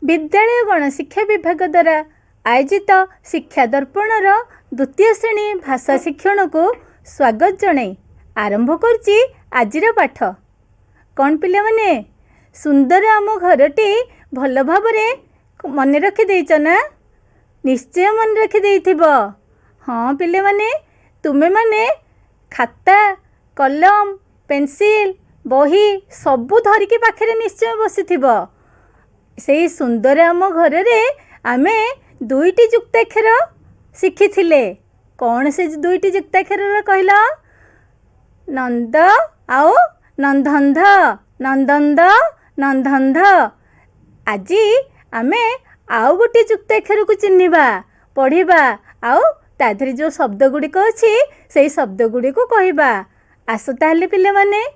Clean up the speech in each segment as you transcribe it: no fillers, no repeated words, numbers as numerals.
विद्यालय गणशिक्षा विभाग द्वारा आयोजित शिक्षा दर्पणर द्वितीय श्रेणी भाषा शिक्षण को स्वागत जनाई आरंभ करछि आजिर पाठ। कौन पिले माने सुंदर आम घरटी भल भावरे मन रखी देइछ ना? निश्चय मन रखी देइथिबो। हाँ पिले माने तुमे माने खाता कलम पेंसिल बही सबू धरिकी पाखरे निश्चय बसिथिबो। सेई सुंदर आम घर रे आमे दुईटी जुक्ताक्षर शिखिथिले। कौन से दुईटी जुक्ताक्षर कहल? नंद आउ नंदंध नंदंद नंदंध। आजी आमे आउ गोटे जुक्ताक्षर को चिन्हिबा पढ़िबा आउ ताधरी जो शब्द गुड़िक अच्छी से शब्द गुड़ी को कहबा। आस ताहले पिले माने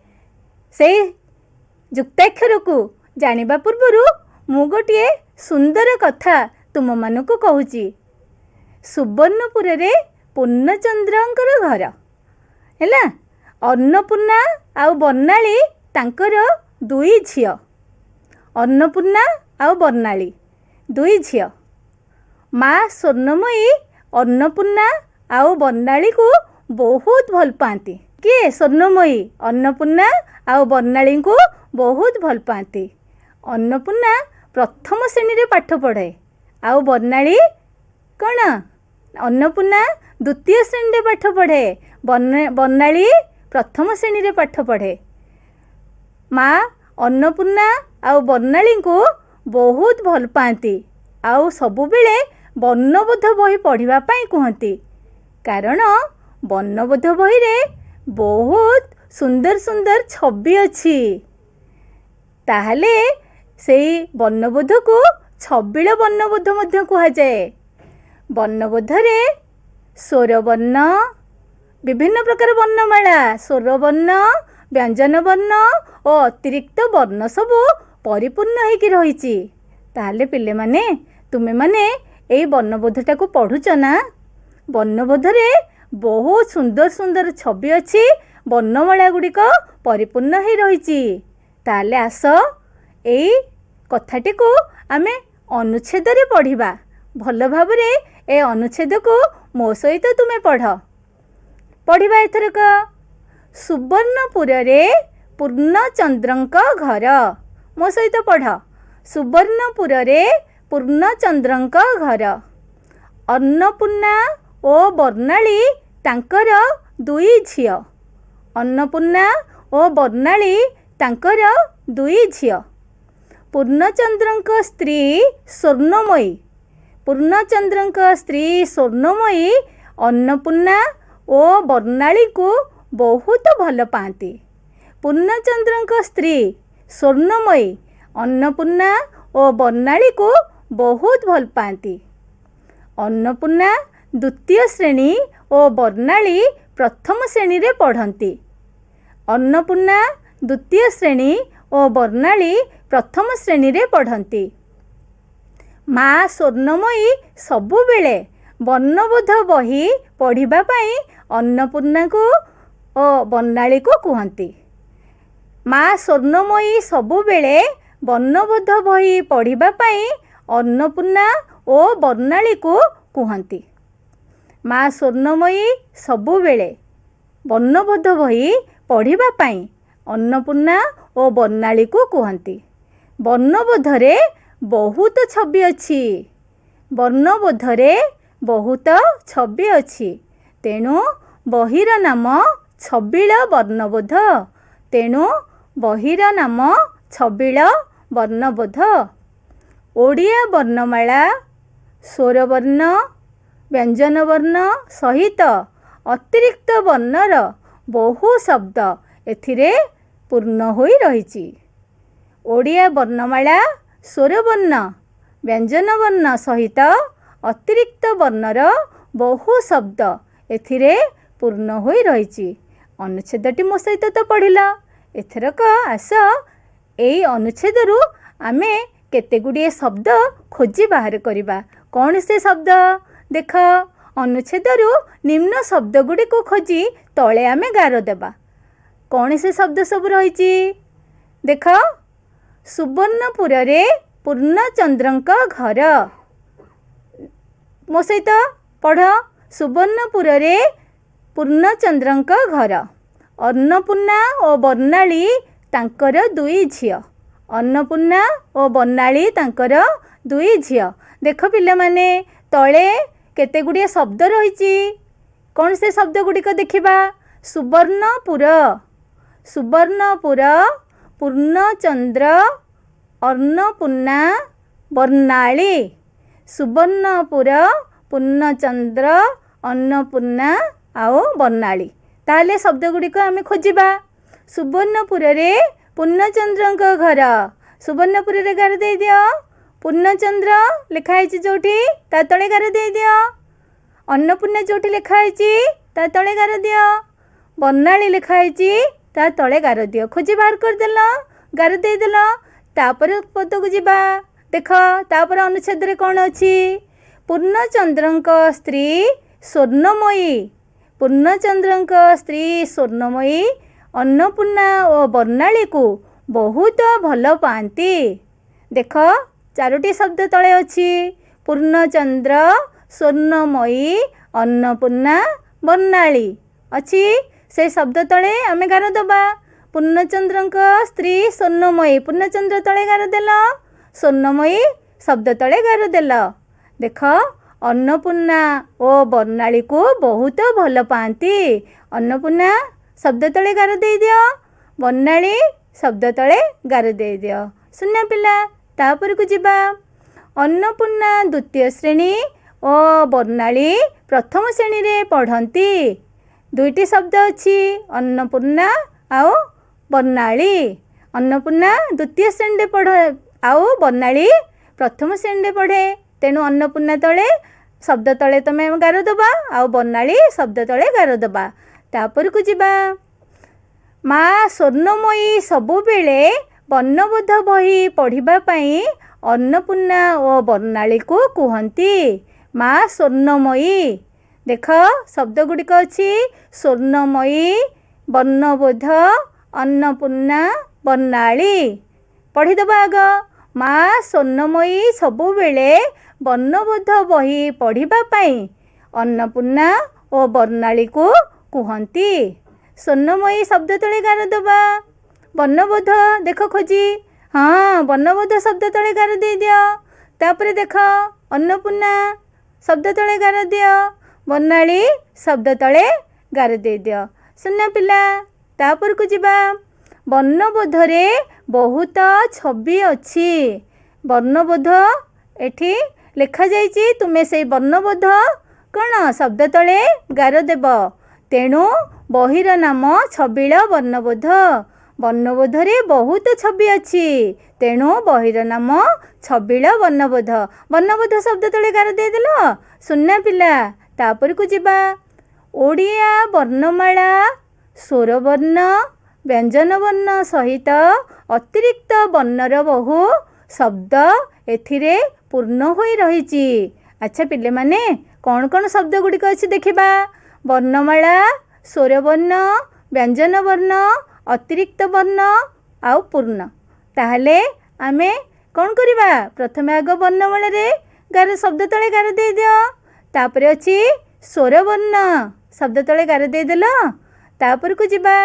से जुक्ताक्षर को जानिबा पूर्वरु मु गोटे सुंदर कथा तुम मानकु कहूची। सुवर्णपुर रे पूर्णचंद्रंकर घर हैला। अन्नपूर्णा आउ बर्णाली तांकर दुई झियो। अन्नपूर्णा आउ बर्णाली दुई झियो। माँ स्वर्णमयी अन्नपूर्णा आउ बर्णाली को बहुत भल पाती। किए? स्वर्णमयी अन्नपूर्णा आउ बर्णाली को बहुत भल पाती। अन्नपूर्णा प्रथम श्रेणी रे पाठ पढ़े आउ बर्णाली कौन? अन्नपूर्णा द्वितीय श्रेणी रे पाठ पढ़े बर्णाली प्रथम श्रेणी रे पाठ पढ़े। माँ अन्नपूर्णा आउ बर्णाली को बहुत भल पाती आउ सबु बेले वर्णबोध बही पढ़िबा पाई कहती। कारण वर्णबोध बही रे बहुत सुंदर सुंदर छवि अच्छी। ताहले सेई वर्णबोध को छबिल वर्णबोध मध्य कहा जाए। वर्णबोध रे स्वर वर्ण विभिन्न प्रकार वर्णमाला स्वर वर्ण व्यंजन वर्ण और अतिरिक्त वर्ण सब परिपूर्ण होइकी रहिछि। ताहले पिले माने तुमे माने एई वर्णबोधटा को पढ़ुच ना? वर्णबोध रे बहुत सुंदर सुंदर छवि अच्छी। वर्णमाला गुड़िक परिपूर्ण हो रही। ताले आस एई कथाटी को आमे अनुच्छेद रे पढ़िबा। भल भावरे ए अनुच्छेद को मो सहित तुमे पढ़। पढ़िबा एथरक। सुवर्णपुर रे पूर्णचंद्रंक घर। मो सहित पढ़। सुवर्णपुर रे पूर्णचंद्रंक घर। अन्नपूर्णा ओ बर्णाली तांकर दुई झियो। अन्नपूर्णा ओ बर्णाली तांकर दुई झियो। पूर्णचंद्रंक स्त्री स्वर्णमयी। पूर्णचंद्रंक स्त्री स्वर्णमयी अन्नपूर्णा ओ बर्णाली को बहुत भल पाती। पूर्णचंद्रंक स्त्री स्वर्णमयी अन्नपूर्णा ओ बर्णाली को बहुत भल पाती। अन्नपूर्णा द्वितीय श्रेणी ओ बर्णाली प्रथम श्रेणी रे पढ़ती। अन्नपूर्णा द्वितीय श्रेणी ओ बर्णाली प्रथम श्रेणी रे पढ़ती। माँ स्वर्णमयी सबु बेले वर्णबोध बही पढ़िबा पाई अन्नपूर्णा को ओ बर्णाली को कहती। माँ स्वर्णमयी सबु बेले वर्णबोध बही पढ़िबा पाई अन्नपूर्णा ओ बर्णाली को कहती। माँ स्वर्णमयी सबु बेले वर्णबोध बही पढ़िबा पाई अन्नपूर्णा ओ बर्णाली को कहती। वर्णबोध रे बहुत छवि अच्छी। वर्णबोध रे बहुत छवि अच्छी। तेणु बहीर नाम छबिल वर्णबोध। तेणु बहीर नाम छबिल वर्णबोध। ओडिया वर्णमाला स्वरवर्ण व्यंजन वर्ण सहित अतिरिक्त वर्णर बहु शब्द एथिरे पूर्ण होई रहिछि। ओडिया वर्णमाला स्वरवर्ण व्यंजन वर्ण सहित अतिरिक्त वर्णर बहु शब्द एथिरे पूर्ण होई रहिछि। अनुच्छेदटी मो सहित तो पढ़िला। एथरक आस एई अनुच्छेदरु आमे केते गुड़िए शब्द खोजी बाहर करिबा। कौन से शब्द? देख अनुच्छेदरु निम्न शब्द गुड़ी को खोजी तले आमे गार देबा। कौन से शब्द सब रही? देख सुवर्णपुर रे ପୂର୍ଣ୍ଣଚନ୍ଦ୍ରଙ୍କ ଘର। ମୋ ସହିତ ପଢ଼। ସୁବର୍ଣ୍ଣପୁରରେ ପୂର୍ଣ୍ଣଚନ୍ଦ୍ରଙ୍କ ଘର। ଅନ୍ନପୂର୍ଣ୍ଣା ଓ ବର୍ଣ୍ଣାଳୀ ତାଙ୍କର 2 ଝିଅ। ଅନ୍ନପୂର୍ଣ୍ଣା ଓ ବର୍ଣ୍ଣାଳୀ ତାଙ୍କର 2 ଝିଅ। ଦେଖ ପିଲାମାନେ, ତଳେ କେତେ ଗୁଡ଼ିଏ ଶବ୍ଦ ରହିଛି। କ'ଣ ସେ ଶବ୍ଦ ଗୁଡ଼ିକ ଦେଖିବା। ସୁବର୍ଣ୍ଣପୁର, ସୁବର୍ଣ୍ଣପୁର, ପୂର୍ଣ୍ଣଚନ୍ଦ୍ର, ଅନ୍ନପୂର୍ଣ୍ଣା, ବର୍ଣ୍ଣାଳୀ। ସୁବର୍ଣ୍ଣପୁର, ପୂର୍ଣ୍ଣଚନ୍ଦ୍ର, ଅନ୍ନପୂର୍ଣ୍ଣା ଆଉ ବର୍ଣ୍ଣାଳୀ। ତାହେଲେ ଶବ୍ଦ ଗୁଡ଼ିକ ଆମେ ଖୋଜିବା। ସୁବର୍ଣ୍ଣପୁରରେ ପୂର୍ଣ୍ଣଚନ୍ଦ୍ରଙ୍କ ଘର। ସୁବର୍ଣ୍ଣପୁରରେ ଗାର ଦେଇଦିଅ। ପୂର୍ଣ୍ଣଚନ୍ଦ୍ର ଲେଖା ହେଇଛି ଯେଉଁଠି ତା ତଳେ ଗାର ଦେଇଦିଅ। ଅନ୍ନପୂର୍ଣ୍ଣା ଯେଉଁଠି ଲେଖା ହେଇଛି ତା ତଳେ ଗାର ଦିଅ। ବର୍ଣ୍ଣାଳୀ ଲେଖା ହେଇଛି ତା ତଳେ ଗାର ଦିଅ। ଖୋଜି ବାହାର କରିଦେଲ, ଗାର ଦେଇଦେଲ। ତାପରେ ପଦକୁ ଯିବା। ଦେଖ ତାପରେ ଅନୁଚ୍ଛେଦରେ କ'ଣ ଅଛି। ପୂର୍ଣ୍ଣଚନ୍ଦ୍ରଙ୍କ ସ୍ତ୍ରୀ ସ୍ୱର୍ଣ୍ଣମୟୀ। ପୂର୍ଣ୍ଣଚନ୍ଦ୍ରଙ୍କ ସ୍ତ୍ରୀ ସ୍ୱର୍ଣ୍ଣମୟୀ ଅନ୍ନପୂର୍ଣ୍ଣା ଓ ବର୍ଣ୍ଣାଳୀକୁ ବହୁତ ଭଲ ପାଆନ୍ତି। ଦେଖ 4ଟି ଶବ୍ଦ ତଳେ ଅଛି। ପୂର୍ଣ୍ଣଚନ୍ଦ୍ର, ସ୍ୱର୍ଣ୍ଣମୟୀ, ଅନ୍ନପୂର୍ଣ୍ଣା, ବର୍ଣ୍ଣାଳୀ ଅଛି। ସେ ଶବ୍ଦ ତଳେ ଆମେ ଗାର ଦେବା। ପୂର୍ଣ୍ଣଚନ୍ଦ୍ରଙ୍କ ସ୍ତ୍ରୀ ସ୍ୱର୍ଣ୍ଣମୟୀ, ପୂର୍ଣ୍ଣଚନ୍ଦ୍ର ତଳେ ଗାର ଦେଲ। ସ୍ୱର୍ଣ୍ଣମୟୀ ଶବ୍ଦ ତଳେ ଗାର ଦେଲ। ଦେଖ ଅନ୍ନପୂର୍ଣ୍ଣା ଓ ବର୍ଣ୍ଣାଳୀକୁ ବହୁତ ଭଲ ପାଆନ୍ତି। ଅନ୍ନପୂର୍ଣ୍ଣା ଶବ୍ଦ ତଳେ ଗାର ଦେଇଦିଅ। ବର୍ଣ୍ଣାଳୀ ଶବ୍ଦ ତଳେ ଗାର ଦେଇଦିଅ। ଶୂନ୍ୟ ପିଲା। ତାପରକୁ ଯିବା। ଅନ୍ନପୂର୍ଣ୍ଣା 2ୟ ଶ୍ରେଣୀ ଓ ବର୍ଣ୍ଣାଳୀ 1ମ ଶ୍ରେଣୀରେ ପଢ଼ନ୍ତି। 2ଟି ଶବ୍ଦ ଅଛି, ଅନ୍ନପୂର୍ଣ୍ଣା ଆଉ ବର୍ଣ୍ଣାଳୀ। ଅନ୍ନପୂର୍ଣ୍ଣା 2ୟ ଶ୍ରେଣୀରେ ପଢ଼େ ଆଉ ବର୍ଣ୍ଣାଳୀ 1ମ ଶ୍ରେଣୀରେ ପଢ଼େ। ତେଣୁ ଅନ୍ନପୂର୍ଣ୍ଣା ତଳେ ଶବ୍ଦ ତଳେ ତମେ ଗାର ଦେବା ଆଉ ବର୍ଣ୍ଣାଳୀ ଶବ୍ଦ ତଳେ ଗାର ଦେବା। ତାପରକୁ ଯିବା। ମା ସ୍ୱର୍ଣ୍ଣମୟୀ ସବୁବେଳେ ବର୍ଣ୍ଣବୋଧ ବହି ପଢ଼ିବା ପାଇଁ ଅନ୍ନପୂର୍ଣ୍ଣା ଓ ବର୍ଣ୍ଣାଳୀକୁ କୁହନ୍ତି। ମା ସ୍ୱର୍ଣ୍ଣମୟୀ। ଦେଖ ଶବ୍ଦ ଗୁଡ଼ିକ ଅଛି। ସ୍ୱର୍ଣ୍ଣମୟୀ, ବର୍ଣ୍ଣବୋଧ, ଅନ୍ନପୂର୍ଣ୍ଣା, ବର୍ଣ୍ଣାଳୀ। ପଢ଼ିଦେବା ଆଗ। ମା ସ୍ୱର୍ଣ୍ଣମୟୀ ସବୁବେଳେ ବର୍ଣ୍ଣବୋଧ ବହି ପଢ଼ିବା ପାଇଁ ଅନ୍ନପୂର୍ଣ୍ଣା ଓ ବର୍ଣ୍ଣାଳୀକୁ କୁହନ୍ତି। ସ୍ୱର୍ଣ୍ଣମୟୀ ଶବ୍ଦ ତଳେ ଗାର ଦେବା। ବର୍ଣ୍ଣବୋଧ ଦେଖ ଖୋଜି। ହଁ, ବର୍ଣ୍ଣବୋଧ ଶବ୍ଦ ତଳେ ଗାର ଦେଇଦିଅ। ତାପରେ ଦେଖ ଅନ୍ନପୂର୍ଣ୍ଣା ଶବ୍ଦ ତଳେ ଗାର ଦିଅ। ବର୍ଣ୍ଣାଳୀ ଶବ୍ଦ ତଳେ ଗାର ଦେଇଦିଅ। ଶୂନ୍ୟ ପିଲା। ତାପରକୁ ଯିବା। ବର୍ଣ୍ଣବୋଧରେ ବହୁତ ଛବି ଅଛି। ବର୍ଣ୍ଣବୋଧ ଏଠି ଲେଖାଯାଇଛି। ତୁମେ ସେଇ ବର୍ଣ୍ଣବୋଧ କ'ଣ ଶବ୍ଦ ତଳେ ଗାର ଦେବ। ତେଣୁ ବହିର ନାମ ଛବିଳ ବର୍ଣ୍ଣବୋଧ। ବର୍ଣ୍ଣବୋଧରେ ବହୁତ ଛବି ଅଛି। ତେଣୁ ବହିର ନାମ ଛବିଳ ବର୍ଣ୍ଣବୋଧ। ବର୍ଣ୍ଣବୋଧ ଶବ୍ଦ ତଳେ ଗାର ଦେଇଦେଲ। ଶୂନ୍ୟ ପିଲା। ତାପରକୁ ଯିବା। ଓଡ଼ିଆ ବର୍ଣ୍ଣମାଳା ସ୍ୱରବର୍ଣ୍ଣ, ବ୍ୟଞ୍ଜନବର୍ଣ୍ଣ ସହିତ ଅତିରିକ୍ତ ବର୍ଣ୍ଣର ବହୁ ଶବ୍ଦ ଏଥିରେ ପୂର୍ଣ୍ଣ ହୋଇ ରହିଛି। ଆଚ୍ଛା ପିଲାମାନେ, କ'ଣ କ'ଣ ଶବ୍ଦ ଗୁଡ଼ିକ ଅଛି ଦେଖିବା। ବର୍ଣ୍ଣମାଳା, ସ୍ୱରବର୍ଣ୍ଣ, ବ୍ୟଞ୍ଜନବର୍ଣ୍ଣ, ଅତିରିକ୍ତ ବର୍ଣ୍ଣ ଆଉ ପୂର୍ଣ୍ଣ। ତାହେଲେ ଆମେ କ'ଣ କରିବା। ପ୍ରଥମେ ଆଗ ବର୍ଣ୍ଣମାଳାରେ ଗାର ଶବ୍ଦ ତଳେ ଗାର ଦେଇଦିଅ। ତାପରେ ଅଛି ସ୍ୱରବର୍ଣ୍ଣ ଶବ୍ଦ ତଳେ ଗାର ଦେଇଦେଲ। ତାପରକୁ ଯିବା।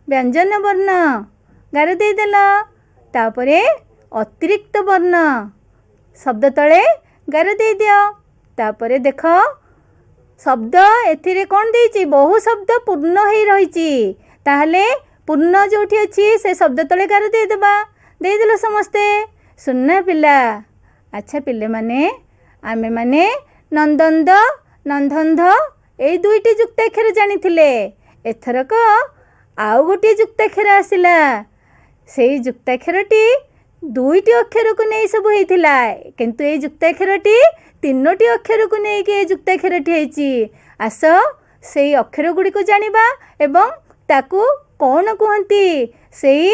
ବ୍ୟଞ୍ଜନ ବର୍ଣ୍ଣ ଗାର ଦେଇଦେଲ। ତାପରେ ଅତିରିକ୍ତ ବର୍ଣ୍ଣ ଶବ୍ଦ ତଳେ ଗାର ଦେଇଦିଅ। ତାପରେ ଦେଖ ଶବ୍ଦ ଏଥିରେ କ'ଣ ଦେଇଛି। ବହୁ ଶବ୍ଦ ପୂର୍ଣ୍ଣ ହେଇ ରହିଛି। ତାହେଲେ ପୂର୍ଣ୍ଣ ଯେଉଁଠି ଅଛି ସେ ଶବ୍ଦ ତଳେ ଗାର ଦେଇଦେବା। ଦେଇଦେଲ ସମସ୍ତେ। ଶୂନ୍ୟ ପିଲା। ଆଚ୍ଛା ପିଲାମାନେ, ଆମେମାନେ ନନ୍ଦନ୍ଦ, ନନ୍ଦନ୍ଧ ଏଇ 2ଟି ଯୁକ୍ତାକ୍ଷର ଜାଣିଥିଲେ। ଏଥରକ ଆଉ ଗୋଟିଏ ଯୁକ୍ତାକ୍ଷର ଆସିଲା। ସେଇ ଯୁକ୍ତାକ୍ଷରଟି 2ଟି ଅକ୍ଷରକୁ ନେଇ ସବୁ ହେଇଥିଲା, କିନ୍ତୁ ଏଇ ଯୁକ୍ତାକ୍ଷରଟି 3ଟି ଅକ୍ଷରକୁ ନେଇକି ଏଇ ଯୁକ୍ତାକ୍ଷରଟି ହେଇଛି। ଆସ ସେଇ ଅକ୍ଷର ଗୁଡ଼ିକୁ ଜାଣିବା ଏବଂ ତାକୁ କ'ଣ କୁହନ୍ତି ସେଇ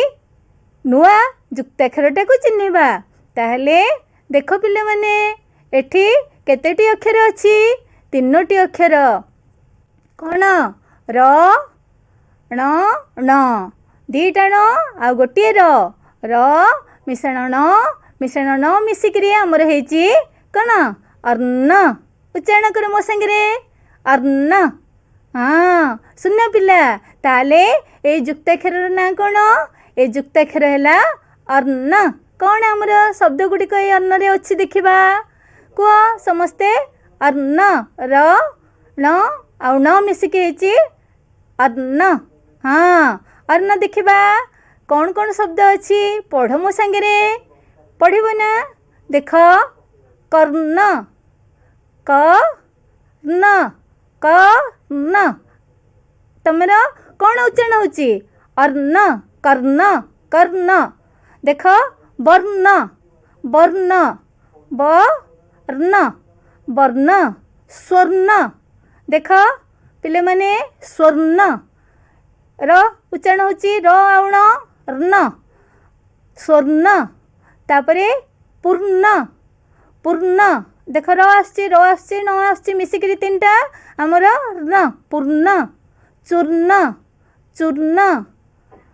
ନୂଆ ଯୁକ୍ତାକ୍ଷରଟାକୁ ଚିହ୍ନିବା। ତାହେଲେ ଦେଖ ପିଲାମାନେ, ଏଠି କେତେଟି ଅକ୍ଷର ଅଛି। 3ଟି ଅକ୍ଷର। କ'ଣ? ର, ଣ, ଣ। 2ଟା ଣ ଆଉ ଗୋଟିଏ ର। ର ମିଶାଣ ଣ मिश्रण न मिसिकी आमर होइछि कौन अर्ण। उच्चारण कर मो संगे अर्ण। हाँ सुन पिला ताले ए जुक्ताक्षर ना कौन ए जुक्ताक्षर है अर्ण। कौन आमर शब्द गुड़िक ए अर्ण रे अच्छी देखा कह समस्ते अर्ण र न आउ न मिसिकी होइछि अर्ण। हाँ अर्ण देखा कौन कौन शब्द अच्छी पढ़ मो संगे पढ़ब ना देख कर्ण कर्ण कर्ण तमर कौन उच्चारण होची अर्ण कर्ण कर्ण। देख वर्ण वर्ण वर्ण वर्ण स्वर्ण। देख पिले माने स्वर्ण र उच्चारण होची र आउण र्ण स्वर्ण। तापरे पूर्ण पूर्ण देख र आसी न आसी मिसिकी तीनटा आमर र पूर्ण। चूर्ण चूर्ण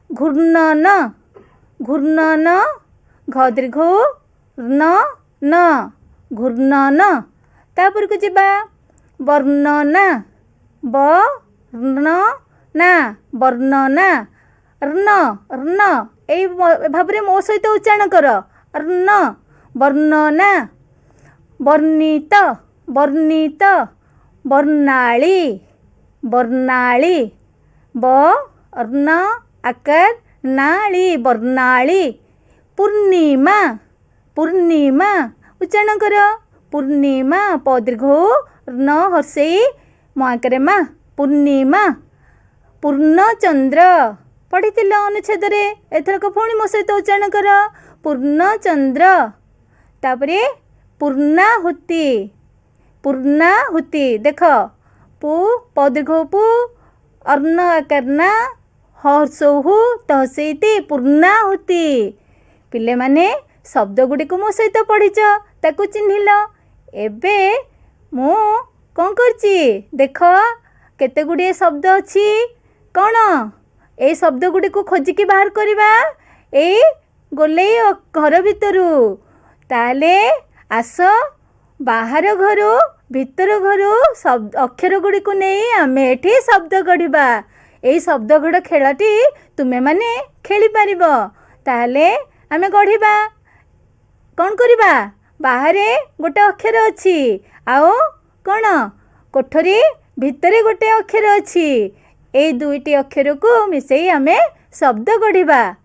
घूर्णन घूर्णन घ दीर्घ न न घूर्णन। तापर को जिबा वर्णना वर्णना वर्णना र्ण र्ण ए भाबरे मो सहित उच्चारण कर र्ण वर्णना वर्णित वर्णित वर्णाली वर्णाली वर्ण आकार नाली वर्णाली। पूर्णिमा पूर्णिमा उच्चारण कर पूर्णिमा प दीर्घ न हर्षई माकरे मा पूर्णिमा। पूर्णचंद्र पढ़ी अनुच्छेद एथरक पुणी मो सहित उच्चारण कर पूर्णचंद्र। तापरे पूर्णाहुति पूर्णाहुति देख पु प दीर्घ पु अर्ण आकारना हर्षहु तहसैति पूर्णाहुति। पिले माने शब्द गुड़िक मो सहित पढ़ीच ताकू चिन्हिल। एबे मु कौन करची देख केते गुड़िए शब्द अच्छी कौन ए शब्द गुड़ी को खोजिकी बाहर करवा ए गोले घर भितरू। ताले आस बाहर घर भितर घर शब्द अक्षर गुड़ी को नहीं आम एठी शब्द गढ़ा। यही शब्द गढ़ खेलटी तुमे माने खेली पारिब। ताले आमे गढ़ा कौन करवा बाहरे गोटे अक्षर अच्छी आओ कौन कोठरी भितरे गोटे अक्षर अच्छी ए दुईटी अक्षर को मिसई आमे शब्द गढ़ा।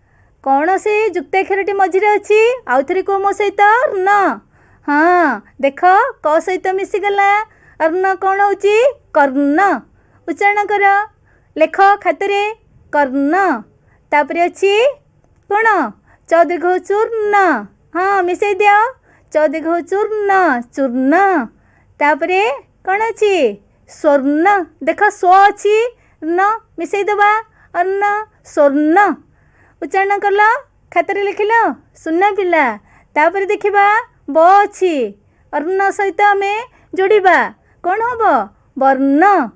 कौन से जुक्ताक्षरटी मझिरे अच्छी आउ थरे को मो सहित न। हाँ देख क सहित मिसीगला अर्ण कौन होची कर्ण। उच्चारण कर लेख खातरे कर्ण। तापरे अच्छी कौन च दीर्घ चूर्ण। हाँ मिसई दिया च दीर्घ चूर्ण चूर्ण। तापरे कौन अच्छी स्वर्ण देख स्व अच्छी न मिसई दबा अन्न स्वर्ण। उच्चारण कल खातर लिखिल सुना पिला। तापर देखिबा ब अच्छी अर्ण सहित आमे जोड़िबा कौन हम वर्ण।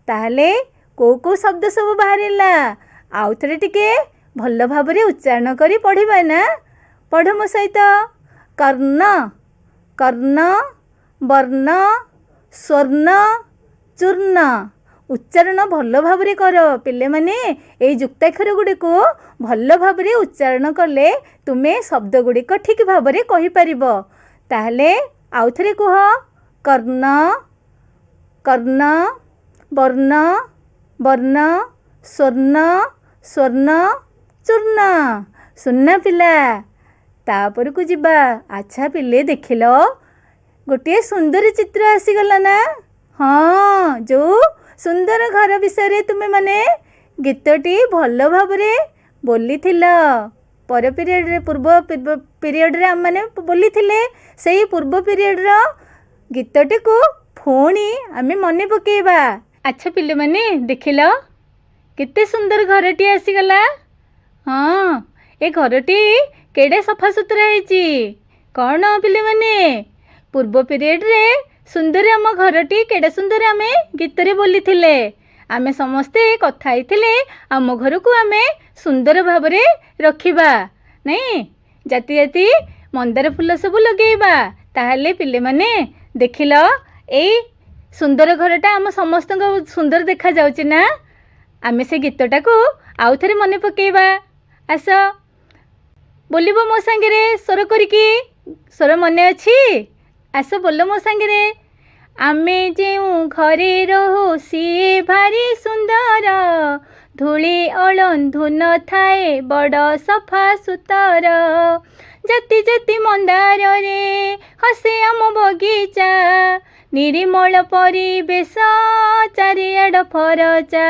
ताहले को शब्द सब बाहरिला आउ थरे टिके भल भाबरे उच्चारण करी पढ़िबा ना। पढ़ मो सहित कर्ण कर्ण वर्ण स्वर्ण चूर्ण। उच्चारण भल भाबरे कर पिले माने ए जुक्ताक्षर गुड़ी को भल भाबरे उच्चारण कले तुमे शब्द गुड़िक ठीक भाबरे कहि परिबो। ताहले आउ थरे कह कर्ण कर्ण वर्ण वर्ण स्वर्ण स्वर्ण चूर्ण। सुनना पिला तापर को जिबा। अच्छा पिले देखिल गोटे सुंदर चित्र आसीगला ना। हाँ जो सुंदर घर विषय तुमे माने गीतटी भल भाबरे बोली थिल पर पीरियड रे पूर्व पीरियड रे हम माने बोली थिले सेही पूर्व पीरियड रो गीतटी को फोणी आमे मने पकेबा। अच्छा पिले माने देखिल केते सुंदर घरटी आसीगला। हाँ ए घरटी केडे सफा सुतरा हेची कौन पिले माने पूर्व पीरियड रे सुंदर आम घरटी केडे सुंदर आमे गीत रे बोली थिले। आमे समस्ते कथा हिथिले आम घर को आमे सुंदर भाबरे रखिबा नहीं। जाति जाति मंदार फूल सब लगेबा। ताहले पिले माने देखिल एई सुंदर घरटा आम समस्त सुंदर देखा जाउची ना। आमे से गीतटा को आउ थरे मने पकेबा। आस बोलिबो मो संगे स्वर करिकी। स्वर मने अछि? आस बोलो मो संगे। आमे जेउ घरे रहू सीए भारी सुंदर, धूली अळंधु न थाए बड़ सफा सुतर। जाति जाति मंदार रे हसे आम बगीचा, निरिमल परिवेश चारिआड फरचा।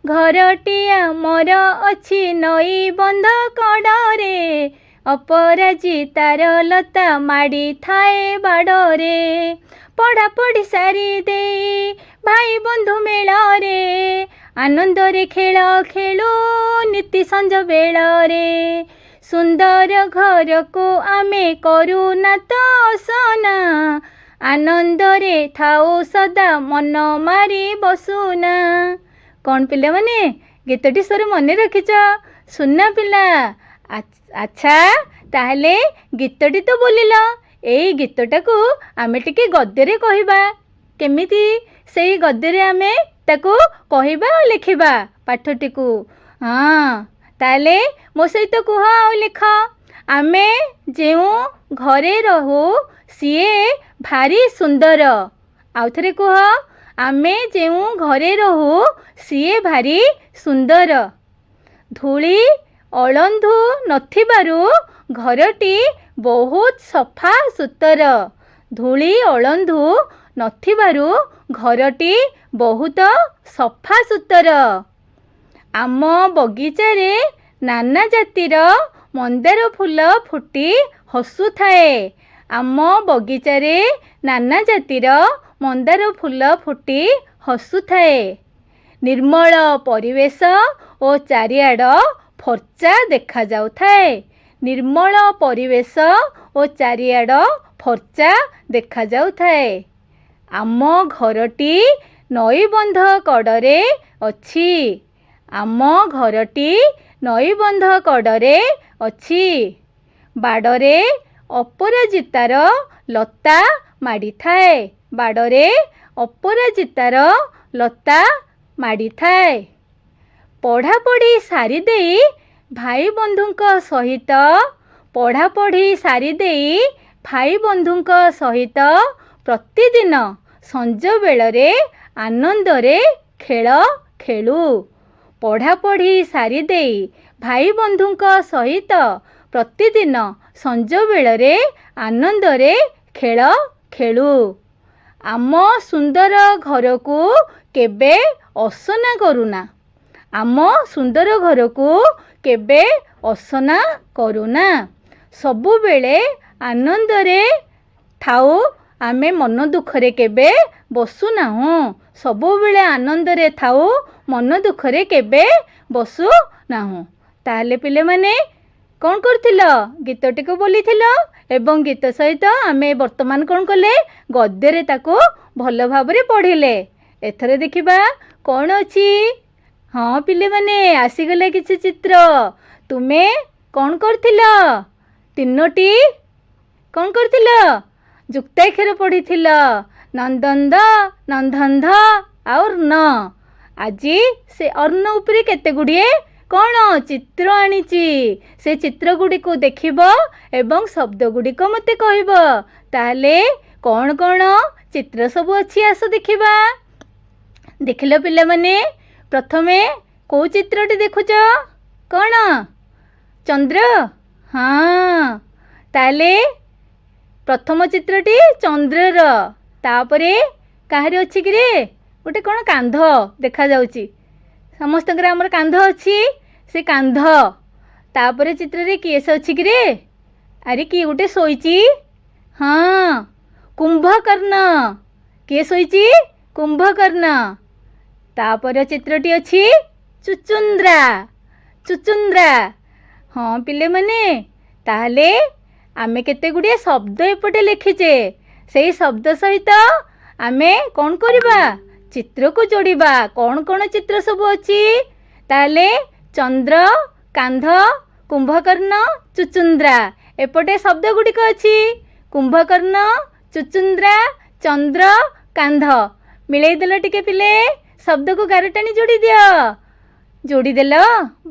घरटिया मोर अछि नई बंध कड़े, अपराजितार लता माड़ी थाए बाड़े। पढ़ापढ़ी सारी दे भाई बंधु मेल रे, आनंद रे खेल खेलू नीति संज बेल रे। सुंदर घर को आमे करू ना तो सना, आनंद रे थाओ सदा मन मारी बसुना। कौन पिले माने गीतटी स्वर मने रखिच? सुनना पिला। अच्छा ताहले गीतटी तो बोलिल, एई गीतटा को आमे टिके गद्य कहबा। केमिति सेई गद्य आमे ताको कहबा और लिखिबा पाठटी को। हाँ ताले मो सहित कुह और लिख। आमे जेउ घरे रहू सीए भारी सुंदर। आउ थरे कुह। आमे जेउ घरे रहू सीए भारी सुंदर, धूली अळंधु नथिबारु घरटी बहुत सफा सुतर। धूली अळंधु नथिबारु घरटी बहुत सफा सुतर। आम बगीचा रे नाना जातिर मंदार फूल फुटी हसुथाए। आम बगीचा रे नाना जातिर मंदार फूल फुटी हसुथाए। निर्मल परिवेश ओ चारिआड फर्चा देखा जाउथाए। निर्मल परिवेश ओ चारिआड फर्चा देखा जाउथाए। आम घरटी नईबंध कड़े अछि। आम घरटी नईबंध कड़े अछि। बाड़रे अपराजितार लता माड़ी थाए। बाड़रे अपराजितार लता माड़ी थाए। पढ़ापढ़ी सारी देई भाई बंधुंक सहित, पढ़ापढ़ी सारी देई भाई बंधुंक सहित प्रतिदिन संज बेलरे आनंदरे खेल खेलू। पढ़ापढ़ी सारी देई भाई बंधुंक सहित प्रतिदिन संज बेलरे आनंदरे खेल खेलू। आम सुंदर घर को केबे असना करुना। आम सुंदर घर को केबे असना करुना। सबु बेले आनंद रे थाऊ। आमे मन दुखरे केबे बसुना हूँ। सबु बेले आनंद रे थाऊ, मन दुखरे केबे बसु ना हूँ। ताहले पिले माने कौन करथिल? गीतटी को बोलिथिल एवं गीत सहित आमे वर्तमान कौन कले? गद्य रे ताको भल भाबरे पढ़िले। एथरे देखिबा कौन अछि? हाँ पिले माने आसीगले किछि चित्र। तुमे कौन करथिल? तीनोटी कौन करथिल? जुक्ताक्षर पढ़िथिल। नंदन द, नंदन ध और न। आजी से अर्ण उपरे केते गुड़िए कौन चित्र आनिची। से चित्र गुड़ी को देखिब एवं शब्द गुड़ी को मते कहब। ताहले कौन कौन चित्र सब अच्छी आस देखिबा। देखिल पिले माने प्रथमे को चित्रटी देखुच? कौन? चंद्र। हाँ ताले प्रथम चित्रटी चंद्रर। तापरे काहरे अछि कि रे? गोटे कौन कांध देखा जाउची। समस्त आमर कांध अच्छी। से कांध तापरे चित्र रे किए से अछि कि रे? अरे किए गोटे सोईची। हाँ कुंभकर्ण। किए सोईची? कुंभकर्ण। तापर चित्रटी अछि चुचुंद्रा। चुचुंद्रा। हाँ पिले माने ताहले आमे केते गुड़िए शब्द एपटे लिखिचे। सेई शब्द सहित आमे कौन करिबा? चित्र को जोड़िबा। कौन कौन चित्र सब अछि? ताहले चंद्र, कांध, कुंभकर्ण, चुचुंद्रा एपटे शब्द गुड़िक अच्छी कुंभकर्ण चुचुंद्रा चंद्र कांध मिलई देल टिके पिले शब्द को गारटाणी जोड़ी दियो जोड़ीदेल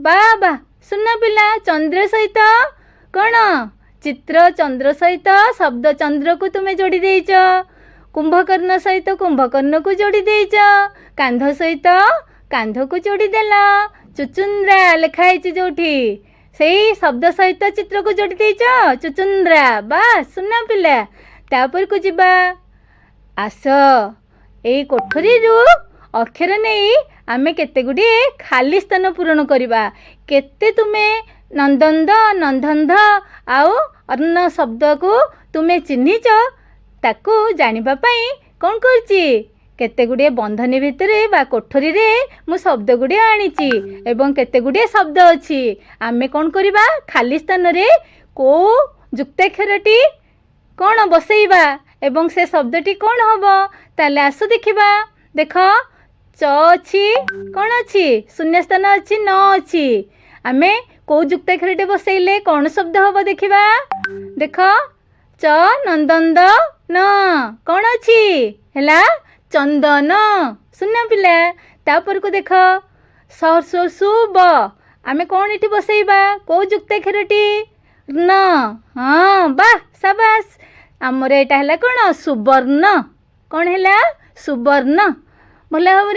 बा सुन पिला चंद्र सहित कौन चित्र चंद्र सहित शब्द चंद्र को तुम्हें जोड़ी देइच कुंभकर्ण सहित कुंभकर्ण को जोड़ी देइच कांध सहित कांध को जोड़ी देल चुचुंद्रा लिखाई जोठी से शब्द सहित चित्र को जोड़ी देइच चुचुंद्रा बा सुन पिला तापर को जिबा आस ए कोठरी रु अक्षर नहीं आमे केते गुडी खाली स्थान पूरण करिबा केते तुमे नंदंद नंदंध आउ अन्न शब्द को तुमे चिन्हिच ताकू जानिबा पई कोन करची केते गुडी बंधनी भितरे बा कोठरी रे मु शब्द गुडी आनिची एवं केते गुडी शब्द अछि आमे कोन करिबा खाली स्थान रे को जुक्ताक्षरटी कोन बसैबा एवं से शब्दटी कोन हबो ताले आसु देखिबा देखो च अच्छी कौन अच्छी शून्य स्थान अच्छी न अच्छी आमे को जुक्ताक्षरटे बसैले कौन शब्द हम देखा देख च नंदंद न कौन अच्छी है चंदन शून्य पिला तापर को देख सरसुब आमे कौन इठी बसैबा को जुक्ताक्षरटी न हाँ बा शाबाश आमर एटा है कौन सुवर्ण कौन है सुवर्ण भल भाव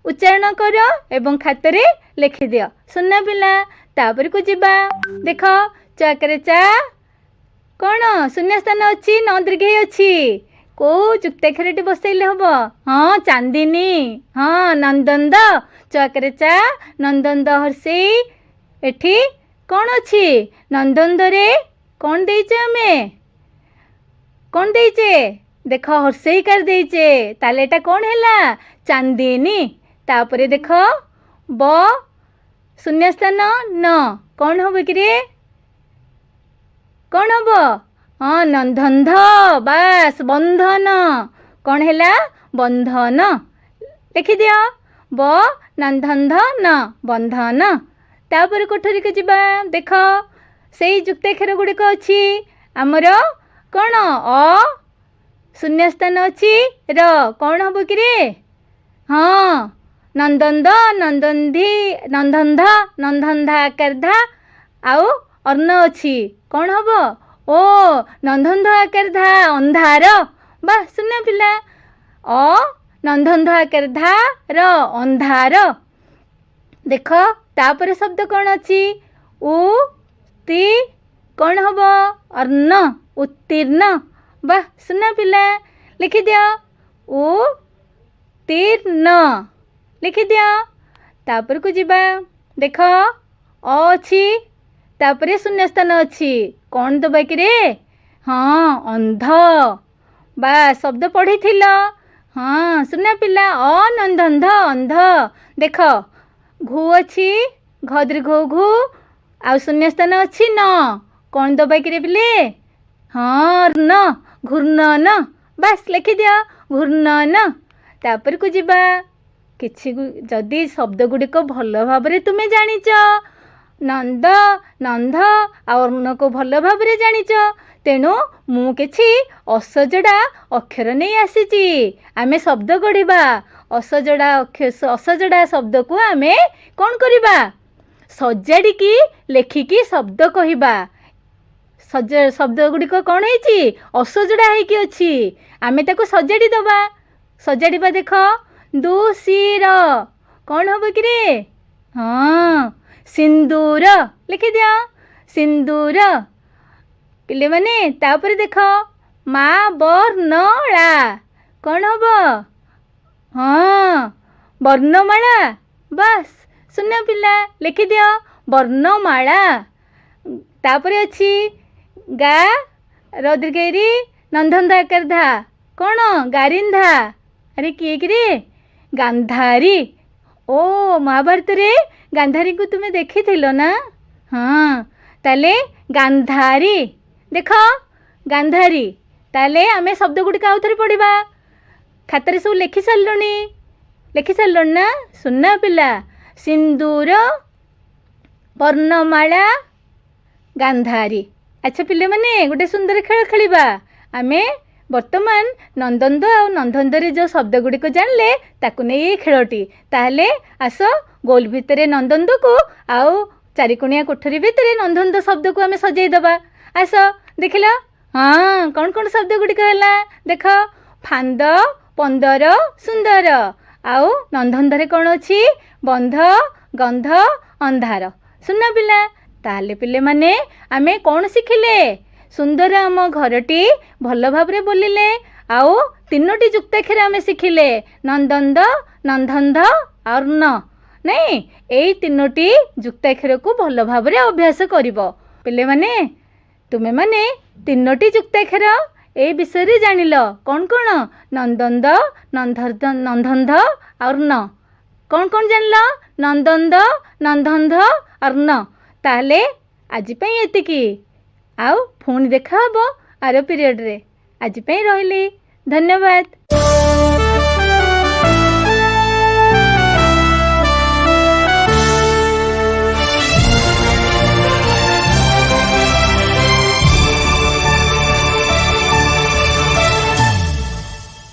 उच्चारण कर एवं खातर लिखि दियो सुन पिला तापर को जिबा देख चाकरे चा कौन शून्य स्थान अच्छी न दीर्घ अच्छी को जुक्ताक्षरटी बसैले हम हाँ चांदिनी हाँ नंदंद चाकरे चा नंदंद हर्षे एठी कौन अच्छी नंदंद रे कौन देइचे हमें कौन देइचे देख हर्षई कर देइचे ताले एटा कौन हैला चांदिनी तापरे देख ब शून्य स्थान न कौन हबो कि रे कौन हबो हाँ नंदंध बास बंधन कौन हैला बंधन लिखि दियो ब नंदंध न बंधन तापर कोठरी को जिबा देख सेई जुक्ताक्षर गुड़िक अच्छी आमर कौन अ शून्य स्थान अच्छी र कौन हम कि रे हाँ नंदंद नंदंधी नंदंध नंदंधा आकारधा आउ अर्ण अच्छी कौन हम ओ नंदंध आकारधा अंधार बा शून्य पिला अ नंदंध आकारधा र अंधार देख तापर शब्द कौन अच्छी उ ती कौन हम अर्ण उत्तीर्ण बा सुना पिला लिखि दिया उ तीर्ण लिखि दिया तापर को जिबा देख अ अच्छी तापर शून्य स्थान अच्छी कौन दबा कि रे हाँ अंध बा शब्द पढ़ी थिल हाँ सुना पिला अनंदंध अंध देख घु अच्छी घ दीर्घ घु आ शून्य स्थान अच्छी न कौन दबा कि रे पिले हाँ न घूर्णन बास लिखि दिया घूर्णन तापर को जिबा किछि जदि शब्द गुड़िक भल भाव तुम्हें जानिच नंद नंद अर्ण को भल भाव जानिच तेणु मु किछि असजड़ा अक्षर नहीं आसीची आमे शब्द गढ़िबा असजड़ा शब्द को आमे कौन करिबा सजाड़ी लेखिकी शब्द कहिबा शब्द गुड़िक कौन है असजड़ा है अच्छी आमे ताको सजाड़ी दबा सजाड़ीबा देख दुशीर कौन हम कि रे हाँ सिंदूर लिखि दिया सिंदूर पिले माने तापर देख मा वर्णला कौन हम हाँ वर्णमाला बस सुन पिला लिखि दिया वर्णमाला तापर अच्छी गा रदीर्घरी नंदंध आकारधा कौन गारिंधा अरे किए कि रे गांधारी ओ महाभारत रे गांधारी को तुम्हें देखी थिलो ना हाँ ताले गांधारी देख गांधारी ताले आमे शब्द गुड़िक आउ थे पढ़ा खातार सब लिखि सारे ना सुना पिला सिंदूर वर्णमाला गांधारी अच्छा पिले माने गोटे सुंदर खेल खेलिबा आमे वर्तमान नंदनद आ नंदनदरे जो शब्द गुड़िक जानले ताकू नहीं खेलटी ताहले आस गोल भितर नंदनद को आउ चारिकोणिया कोठरी भितर नंदनद शब्द को आमे सजाई दबा आस देखिला हाँ कौन कौन शब्द गुड़िक है देख फांद पंदर सुंदर आउ नंदनदरे कौन अच्छी बंध गंध अंधार सुन पिला ताहले पिले माने आमे कौन शिखिले सुंदर आम घरटी भल भाबरे बोलिले आउ तीनोटी जुक्ताक्षर आमे शिखिले नंदनद नंदनध और न नहीं एई तीनोटी जुक्ताक्षर को भल भाबरे अभ्यास करिवो पिले माने तुमे माने तीनोटी जुक्ताक्षर ए विषय रे जानिलो कौन कौन नंदनद नंदनध और न कौन कौन जानलो नंदनद नंदनध और न ताहले आज पई एतिकी आउ पुणी देखा हबो आरो पीरियड रे आज पई रहिली धन्यवाद।